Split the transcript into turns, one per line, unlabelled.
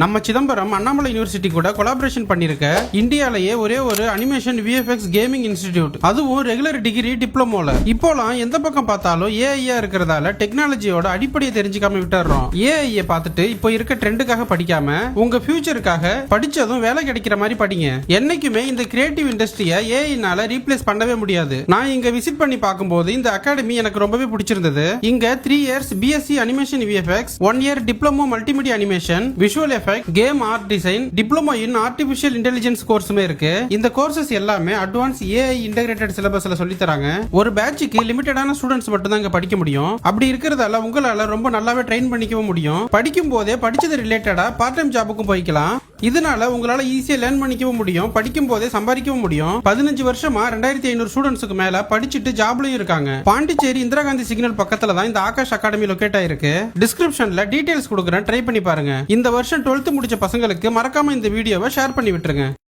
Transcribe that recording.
நம்ம சிதம்பரம் அண்ணாமலை யூனிவர்சிட்டி கூட கொலாபரேஷன் பண்ணிருக்க இந்தியாலயே ஒரே ஒரு அனிமேஷன் விஎஃப்எக்ஸ் கேமிங் இன்ஸ்டிடியூட், அதுவும் ரெகுலர் டிகிரி டிப்ளமோல. இப்போலாம் எந்த பக்கம் பார்த்தாலும் ஏஐயா இருக்கிறதால டெக்னாலஜியோட அடிப்படையை தெரிஞ்சுக்காம விட்டுறோம். ஏஐயை பார்த்துட்டு இப்போ இருக்க ட்ரெண்டுக்காக படிக்காம உங்க ஃபியூச்சருக்காக படிச்சதும் வேலை கிடைக்கிற மாதிரி படிங்க. என்னைக்குமே இந்த கிரியேட்டிவ் இண்டஸ்ட்ரியை ஏஐனால ரீப்ளேஸ் பண்ணவே முடியாது. நான் இங்க விசிட் பண்ணி பார்க்கும்போது இந்த அகாடமி எனக்கு ரொம்பவே பிடிச்சிருந்தது. இங்க 3 years BSc animation VFX, 1 year diploma multimedia animation, visual effect, game art design, diploma in artificial intelligence கோர்ஸுமே இருக்கு. இந்த கோர்சஸ் எல்லாமே அட்வான்ஸ் ஏஐ இன்டகிரேட்டட் சிலபஸ்ல சொல்லி தராங்க. ஒரு பேட்சுக்கு லிமிட்டடான ஸ்டூடெண்ட்ஸ் மட்டும் தான் இங்க படிக்க முடியும். அப்படி இருக்கிறதால உங்களால ரொம்ப நல்லாவே ட்ரெயின் பண்ணிக்கவும் முடியும். படிக்கும் போதே படிச்சது ரிலேட்டடா பார்ட் டைம் ஜாபுக்கும் போய்க்கலாம். இதனால உங்களால ஈஸியா லேர்ன் பண்ணிக்கவும் முடியும், படிக்கும் போதே சம்பாதிக்கவும் முடியும். 15 வருஷமா 2500 ஸ்டூடெண்ட்ஸ்க்கு மேல படிச்சுட்டு ஜாப்லயும் இருக்காங்க. பாண்டிச்சேரி இந்திரா காந்தி சிக்னல் பக்கத்துல தான் இந்த ஆகாஷ் அகாடமி லொகேட் ஆயிருக்கு. டிஸ்கிரிப்ஷன்ல டீடைல்ஸ் கொடுக்குறேன், ட்ரை பண்ணி பாருங்க. இந்த வருஷம் 12th முடிச்ச பசங்களுக்கு மறக்காம இந்த வீடியோவை ஷேர் பண்ணி விட்டுருங்க.